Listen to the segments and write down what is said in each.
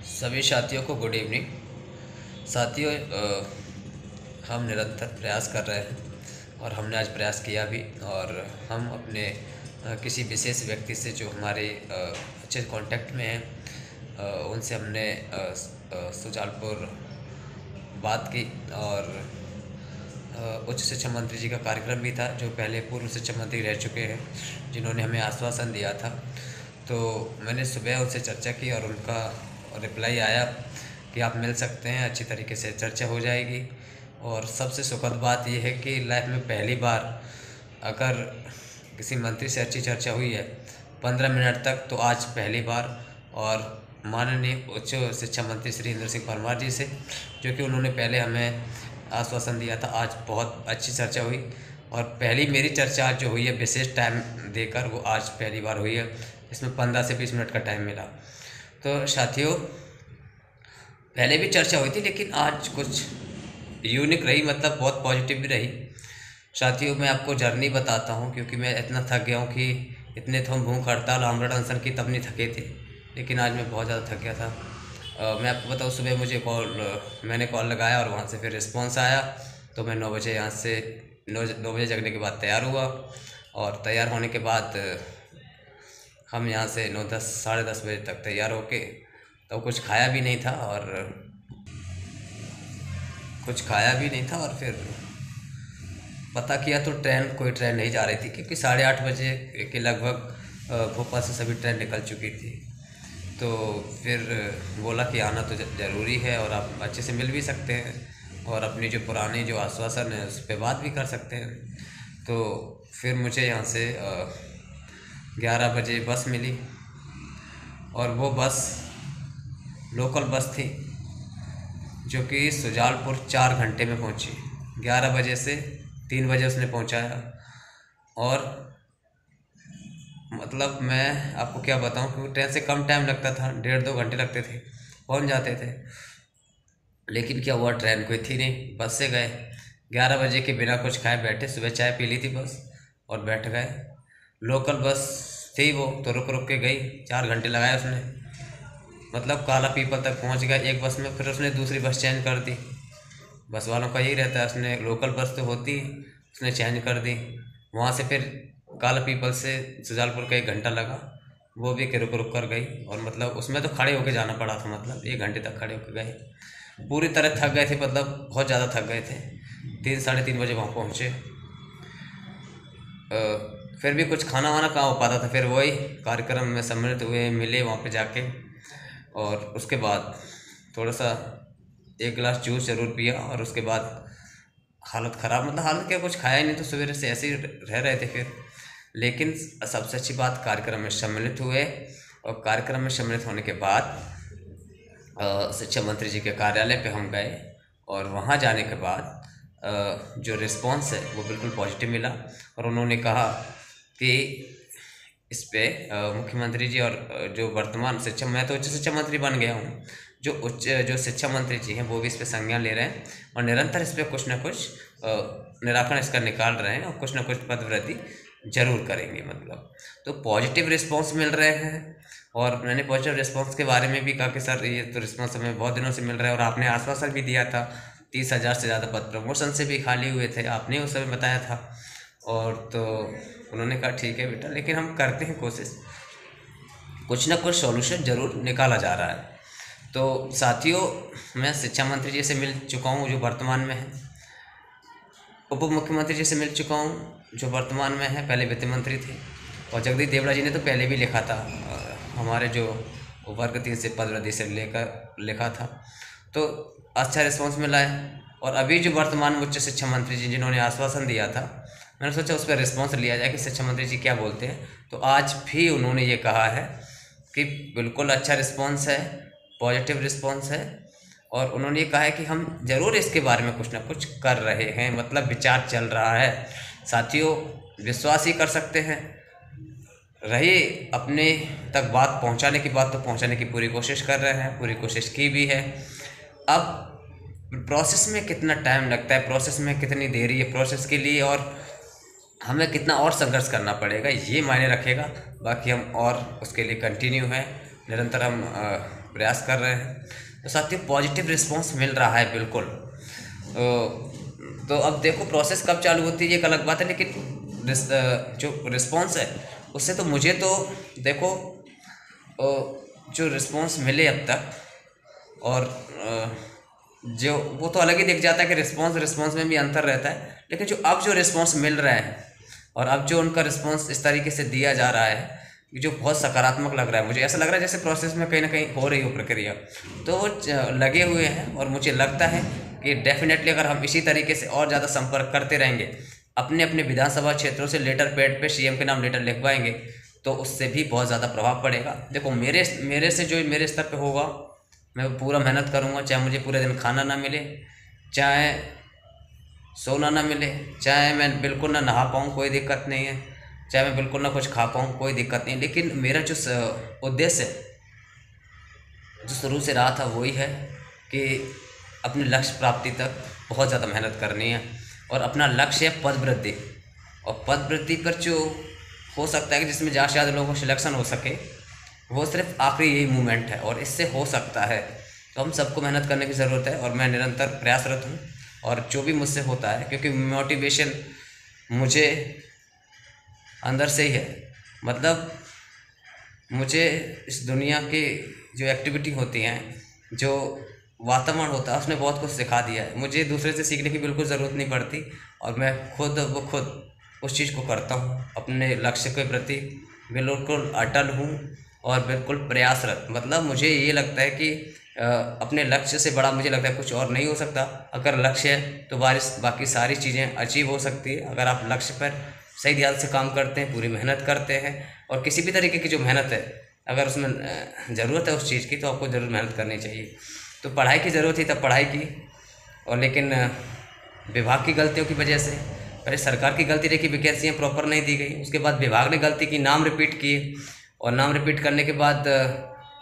सभी साथियों को गुड इवनिंग। साथियों, हम निरंतर प्रयास कर रहे हैं और हमने आज प्रयास किया भी। और हम अपने किसी विशेष व्यक्ति से जो हमारे अच्छे कांटेक्ट में हैं, उनसे हमने सुजालपुर बात की। और उच्च शिक्षा मंत्री जी का कार्यक्रम भी था, जो पहले पूर्व शिक्षा मंत्री रह चुके हैं, जिन्होंने हमें आश्वासन दिया था। तो मैंने सुबह उनसे चर्चा की और उनका रिप्लाई आया कि आप मिल सकते हैं, अच्छी तरीके से चर्चा हो जाएगी। और सबसे सुखद बात यह है कि लाइफ में पहली बार अगर किसी मंत्री से अच्छी चर्चा हुई है 15 मिनट तक, तो आज पहली बार। और माननीय उच्च शिक्षा मंत्री श्री इंद्र सिंह परमार जी से, जो कि उन्होंने पहले हमें आश्वासन दिया था, आज बहुत अच्छी चर्चा हुई। और पहली मेरी चर्चा आज जो हुई है विशेष टाइम देकर, वो आज पहली बार हुई है। इसमें 15 से 20 मिनट का टाइम मिला। तो साथियों, पहले भी चर्चा हुई थी, लेकिन आज कुछ यूनिक रही, मतलब बहुत पॉजिटिव भी रही। साथियों, मैं आपको जर्नी बताता हूँ, क्योंकि मैं इतना थक गया हूँ कि इतने तो हम भूख हड़ताल आमरण अनशन की तब नहीं थके थे, लेकिन आज मैं बहुत ज़्यादा थक गया था। मैं आपको बताऊँ, सुबह मुझे मैंने कॉल लगाया और वहाँ से फिर रिस्पॉन्स आया। तो मैं 9 बजे यहाँ से 9 बजे जगने के बाद तैयार हुआ। और तैयार होने के बाद हम यहाँ से 9-10 साढ़े 10 बजे तक तैयार होके, तो कुछ खाया भी नहीं था और फिर पता किया तो कोई ट्रेन नहीं जा रही थी, क्योंकि 8:30 बजे के लगभग भोपाल से सभी ट्रेन निकल चुकी थी। तो फिर बोला कि आना तो ज़रूरी है, और आप अच्छे से मिल भी सकते हैं और अपनी जो पुरानी जो आश्वासन है उस पर बात भी कर सकते हैं। तो फिर मुझे यहाँ से 11 बजे बस मिली, और वो बस लोकल बस थी, जो कि सुजालपुर 4 घंटे में पहुंची। 11 बजे से 3 बजे उसने पहुंचाया। और मतलब मैं आपको क्या बताऊं कि ट्रेन से कम टाइम लगता था, 1.5-2 घंटे लगते थे, पहुंच जाते थे। लेकिन क्या हुआ, ट्रेन कोई थी नहीं, बस से गए। 11 बजे के बिना कुछ खाए बैठे, सुबह चाय पी ली थी बस और बैठ गए। लोकल बस थी वो, तो रुक रुक के गई, 4 घंटे लगाए उसने। मतलब काला पीपल तक पहुंच गया एक बस में, फिर उसने दूसरी बस चेंज कर दी। बस वालों का यही रहता है, उसने लोकल बस तो होती, उसने चेंज कर दी। वहाँ से फिर काला पीपल से सुजालपुर का 1 घंटा लगा, वो भी के रुक रुक कर गई। और मतलब उसमें तो खड़े होके जाना पड़ा था, मतलब 1 घंटे तक खड़े होके गए। पूरी तरह थक गए थे, मतलब बहुत ज़्यादा थक गए थे। 3-3:30 बजे वहाँ पहुँचे। फिर भी कुछ खाना वाना कहाँ हो पाता था, फिर वही कार्यक्रम में सम्मिलित हुए, मिले वहाँ पे जाके। और उसके बाद थोड़ा सा 1 गिलास जूस ज़रूर पिया, और उसके बाद हालत ख़राब, मतलब हालत क्या, कुछ खाया ही नहीं, तो सवेरे से ऐसे ही रह रहे थे फिर। लेकिन सबसे अच्छी बात, कार्यक्रम में सम्मिलित हुए। और कार्यक्रम में सम्मिलित होने के बाद शिक्षा मंत्री जी के कार्यालय पे हम गए, और वहाँ जाने के बाद जो रिस्पांस है वो बिल्कुल पॉजिटिव मिला। और उन्होंने कहा कि इस पे मुख्यमंत्री जी और जो वर्तमान शिक्षा, मैं तो उच्च शिक्षा मंत्री बन गया हूँ, जो शिक्षा मंत्री जी हैं वो भी इस पे संज्ञान ले रहे हैं, और निरंतर इस पे कुछ ना कुछ निराकरण इसका निकाल रहे हैं, और कुछ ना कुछ पदवृद्धि जरूर करेंगे। मतलब तो पॉजिटिव रिस्पांस मिल रहे हैं। और मैंने पॉजिटिव रिस्पांस के बारे में भी कहा कि सर, ये तो रिस्पांस हमें बहुत दिनों से मिल रहा है, और आपने आश्वासन भी दिया था 30,000 से ज़्यादा पद प्रमोशन से भी खाली हुए थे, आपने उस समय बताया था। और तो उन्होंने कहा ठीक है बेटा, लेकिन हम करते हैं कोशिश, कुछ ना कुछ सॉल्यूशन जरूर निकाला जा रहा है। तो साथियों, मैं शिक्षा मंत्री जी से मिल चुका हूँ जो वर्तमान में है, उप मुख्यमंत्री जी से मिल चुका हूँ जो वर्तमान में है, पहले वित्त मंत्री थे। और जगदीश देवड़ा जी ने तो पहले भी लिखा था, हमारे जो वर्ग 3 से पदवृद्धि से लेकर लिखा था। तो अच्छा रिस्पॉन्स मिला है। और अभी जो वर्तमान उच्च शिक्षा मंत्री जी, जिन्होंने आश्वासन दिया था, मैंने सोचा उस पर रिस्पॉन्स लिया जाए कि शिक्षा मंत्री जी क्या बोलते हैं। तो आज भी उन्होंने ये कहा है कि बिल्कुल अच्छा रिस्पॉन्स है, पॉजिटिव रिस्पॉन्स है। और उन्होंने ये कहा है कि हम ज़रूर इसके बारे में कुछ ना कुछ कर रहे हैं, मतलब विचार चल रहा है। साथियों, विश्वास ही कर सकते हैं, रही अपने तक बात पहुंचाने की बात, तो पहुंचाने की पूरी कोशिश कर रहे हैं, पूरी कोशिश की भी है। अब प्रोसेस में कितना टाइम लगता है, प्रोसेस में कितनी देरी है प्रोसेस के लिए, और हमें कितना और संघर्ष करना पड़ेगा, ये मायने रखेगा। बाकी हम और उसके लिए कंटिन्यू हैं, निरंतर हम प्रयास कर रहे हैं। तो साथियों पॉजिटिव रिस्पांस मिल रहा है बिल्कुल। तो अब देखो प्रोसेस कब चालू होती है ये एक अलग बात है, लेकिन जो रिस्पांस है उससे तो मुझे तो देखो जो रिस्पांस मिले अब तक और जो वो तो अलग ही दिख जाता है कि रिस्पांस में भी अंतर रहता है, लेकिन जो अब जो रिस्पांस मिल रहा है और अब जो उनका रिस्पांस इस तरीके से दिया जा रहा है जो बहुत सकारात्मक लग रहा है। मुझे ऐसा लग रहा है जैसे प्रोसेस में कहीं ना कहीं हो रही हो प्रक्रिया, तो वो लगे हुए हैं और मुझे लगता है कि डेफिनेटली अगर हम इसी तरीके से और ज़्यादा संपर्क करते रहेंगे, अपने अपने विधानसभा क्षेत्रों से लेटर पैड पे सीएम के नाम लेटर लिखवाएंगे, तो उससे भी बहुत ज़्यादा प्रभाव पड़ेगा। देखो मेरे से जो मेरे स्तर पे होगा मैं पूरा मेहनत करूँगा, चाहे मुझे पूरे दिन खाना ना मिले, चाहे सोना ना मिले, चाहे मैं बिल्कुल ना नहा पाऊँ कोई दिक्कत नहीं है, चाहे मैं बिल्कुल ना कुछ खा पाऊँ कोई दिक्कत नहीं, लेकिन मेरा जो उद्देश्य जो शुरू से रहा था वही है कि अपने लक्ष्य प्राप्ति तक बहुत ज़्यादा मेहनत करनी है। और अपना लक्ष्य है पद वृद्धि, और पद वृद्धि पर जो हो सकता है कि जिसमें ज़्यादा से ज़्यादा लोगों को सिलेक्शन हो सके, वो सिर्फ आखिरी यही मूवमेंट है और इससे हो सकता है। तो हम सबको मेहनत करने की ज़रूरत है और मैं निरंतर प्रयासरत हूँ और जो भी मुझसे होता है, क्योंकि मोटिवेशन मुझे अंदर से ही है। मतलब मुझे इस दुनिया की जो एक्टिविटी होती हैं, जो वातावरण होता है, उसने बहुत कुछ सिखा दिया है। मुझे दूसरे से सीखने की बिल्कुल ज़रूरत नहीं पड़ती और मैं खुद उस चीज़ को करता हूँ। अपने लक्ष्य के प्रति बिल्कुल अटल हूँ और बिल्कुल प्रयासरत। मतलब मुझे ये लगता है कि अपने लक्ष्य से बड़ा मुझे लगता है कुछ और नहीं हो सकता। अगर लक्ष्य है तो बाकी सारी चीज़ें अचीव हो सकती है। अगर आप लक्ष्य पर सही ध्यान से काम करते हैं, पूरी मेहनत करते हैं, और किसी भी तरीके की जो मेहनत है अगर उसमें ज़रूरत है उस चीज़ की, तो आपको ज़रूर मेहनत करनी चाहिए। तो पढ़ाई की ज़रूरत थी तब पढ़ाई की, और लेकिन विभाग की गलतियों की वजह से, पहले सरकार की गलती रही कि वैकेंसियाँ प्रॉपर नहीं दी गई, उसके बाद विभाग ने गलती की, नाम रिपीट किए, और नाम रिपीट करने के बाद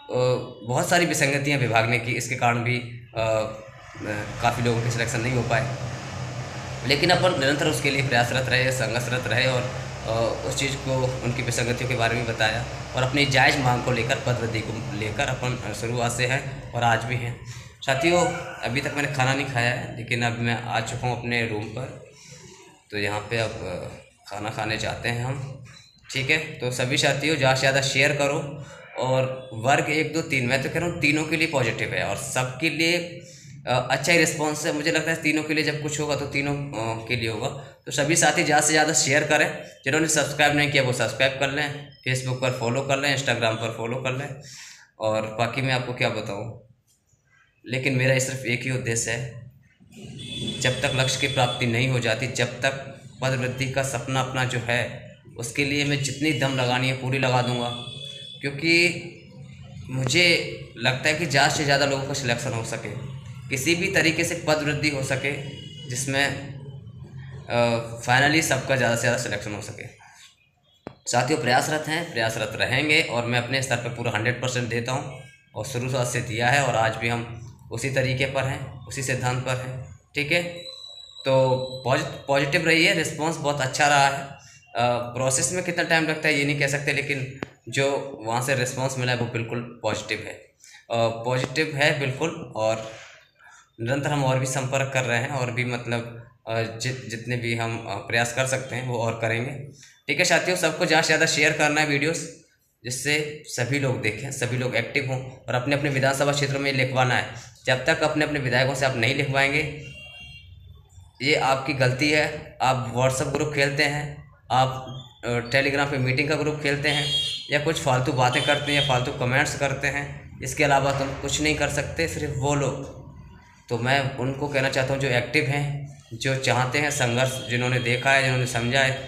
बहुत सारी विसंगतियाँ विभाग ने की। इसके कारण भी काफ़ी लोगों के सिलेक्शन नहीं हो पाए, लेकिन अपन निरंतर उसके लिए प्रयासरत रहे, संघर्षरत रहे और उस चीज़ को, उनकी विसंगतियों के बारे में बताया और अपनी जायज़ मांग को लेकर, पद वृद्धि को लेकर अपन शुरुआत से हैं और आज भी हैं। साथियों अभी तक मैंने खाना नहीं खाया है, लेकिन अब मैं आ चुका हूँ अपने रूम पर, तो यहाँ पे अब खाना खाने जाते हैं हम। ठीक है, तो सभी साथियों ज़्यादा से ज़्यादा शेयर करो, और वर्ग 1 2 3 मैं तो कह रहा हूँ तीनों के लिए पॉजिटिव है और सबके लिए अच्छा ही रिस्पॉन्स है। मुझे लगता है तीनों के लिए जब कुछ होगा तो तीनों के लिए होगा। तो सभी साथी ज़्यादा से ज़्यादा शेयर करें, जिन्होंने सब्सक्राइब नहीं किया वो सब्सक्राइब कर लें, फेसबुक पर फॉलो कर लें, इंस्टाग्राम पर फॉलो कर लें, और बाकी मैं आपको क्या बताऊँ। लेकिन मेरा सिर्फ एक ही उद्देश्य है, जब तक लक्ष्य की प्राप्ति नहीं हो जाती, जब तक पद वृद्धि का सपना अपना जो है उसके लिए मैं जितनी दम लगानी है पूरी लगा दूंगा, क्योंकि मुझे लगता है कि ज़्यादा से ज़्यादा लोगों का सिलेक्शन हो सके, किसी भी तरीके से पद वृद्धि हो सके, जिसमें फाइनली सबका ज़्यादा से ज़्यादा सिलेक्शन हो सके। साथियों प्रयासरत हैं, प्रयासरत रहेंगे, और मैं अपने स्तर पर पूरा 100% देता हूँ और शुरू से दिया है, और आज भी हम उसी तरीके पर हैं, उसी सिद्धांत पर हैं। ठीक है, तो पॉजिटिव रही है, रिस्पॉन्स बहुत अच्छा रहा है। प्रोसेस में कितना टाइम लगता है ये नहीं कह सकते, लेकिन जो वहाँ से रिस्पॉन्स मिला है वो बिल्कुल पॉजिटिव है, पॉजिटिव है बिल्कुल। और निरंतर हम और भी संपर्क कर रहे हैं, और भी मतलब जितने भी हम प्रयास कर सकते हैं वो और करेंगे। ठीक है साथियों, सबको ज़्यादा से ज़्यादा शेयर करना है वीडियोस, जिससे सभी लोग देखें, सभी लोग एक्टिव हों, और अपने अपने विधानसभा क्षेत्रों में लिखवाना है। जब तक अपने अपने विधायकों से आप नहीं लिखवाएंगे, ये आपकी गलती है। आप व्हाट्सएप ग्रुप खेलते हैं, आप टेलीग्राम पे मीटिंग का ग्रुप खेलते हैं, या कुछ फालतू बातें करते हैं या फालतू कमेंट्स करते हैं, इसके अलावा तुम कुछ नहीं कर सकते, सिर्फ वो लोग। तो मैं उनको कहना चाहता हूँ जो एक्टिव हैं, जो चाहते हैं संघर्ष, जिन्होंने देखा है, जिन्होंने समझा है,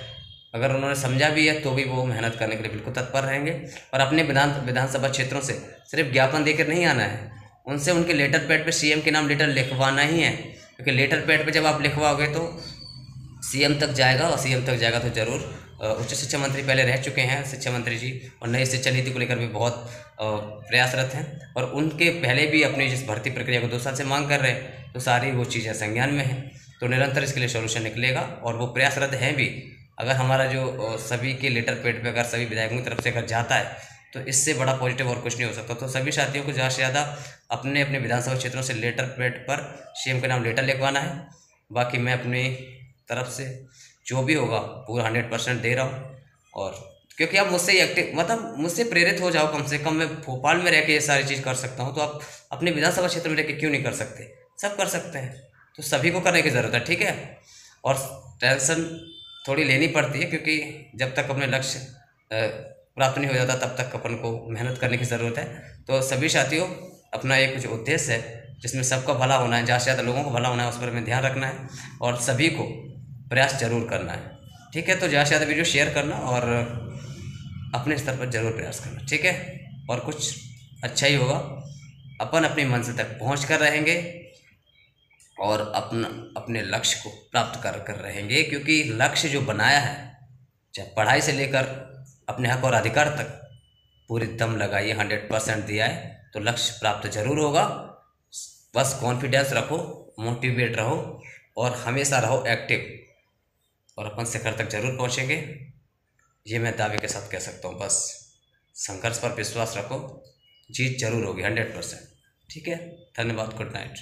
अगर उन्होंने समझा भी है तो भी वो मेहनत करने के लिए बिल्कुल तत्पर रहेंगे। और अपने विधानसभा क्षेत्रों से सिर्फ ज्ञापन देकर नहीं आना है, उनसे उनके लेटर पैड पे सीएम के नाम लेटर लिखवाना ही है, क्योंकि लेटर पैड पे जब आप लिखवाओगे तो सीएम तक जाएगा, और सीएम तक जाएगा तो ज़रूर। उच्च शिक्षा मंत्री पहले रह चुके हैं शिक्षा मंत्री जी, और नई शिक्षा नीति को लेकर भी बहुत प्रयासरत हैं, और उनके पहले भी अपनी जिस भर्ती प्रक्रिया को 2 साल से मांग कर रहे हैं, तो सारी वो चीज़ें संज्ञान में हैं। तो निरंतर इसके लिए सोल्यूशन निकलेगा, और वो प्रयासरत हैं भी। अगर हमारा जो सभी के लेटर पैड पे अगर सभी विधायकों की तरफ से अगर जाता है तो इससे बड़ा पॉजिटिव और कुछ नहीं हो सकता। तो सभी साथियों को ज़्यादा से ज़्यादा अपने अपने विधानसभा क्षेत्रों से लेटर पैड पर सीएम के नाम लेटर लिखवाना है। बाकी मैं अपनी तरफ से जो भी होगा पूरा 100% दे रहा हूँ। और क्योंकि आप मुझसे एक्टिव मतलब मुझसे प्रेरित हो जाओ, कम से कम मैं भोपाल में रह के ये सारी चीज़ कर सकता हूँ, तो आप अपने विधानसभा क्षेत्र में रह के क्यों नहीं कर सकते? सब कर सकते हैं, तो सभी को करने की ज़रूरत है, ठीक है। और टेंशन थोड़ी लेनी पड़ती है, क्योंकि जब तक अपने लक्ष्य प्राप्त नहीं हो जाता तब तक अपन को मेहनत करने की ज़रूरत है। तो सभी साथियों, अपना एक कुछ उद्देश्य है जिसमें सबका भला होना है, ज़्यादा से ज़्यादा लोगों को भला होना है, उस पर हमें ध्यान रखना है और सभी को प्रयास जरूर करना है, ठीक है। तो ज़्यादा से ज़्यादा वीडियो शेयर करना और अपने स्तर पर जरूर प्रयास करना, ठीक है। और कुछ अच्छा ही होगा, अपन अपनी मंजिल तक पहुँच कर रहेंगे और अपने लक्ष्य को प्राप्त कर रहेंगे, क्योंकि लक्ष्य जो बनाया है, चाहे पढ़ाई से लेकर अपने हक और अधिकार तक पूरी दम लगाइए, 100% दिया है, तो लक्ष्य प्राप्त जरूर होगा। बस कॉन्फिडेंस रखो, मोटिवेट रहो और हमेशा रहो एक्टिव, और अपन शिखर तक जरूर पहुंचेंगे, ये मैं दावे के साथ कह सकता हूँ। बस संघर्ष पर विश्वास रखो, जीत जरूर होगी 100%, ठीक है। धन्यवाद, गुड नाइट।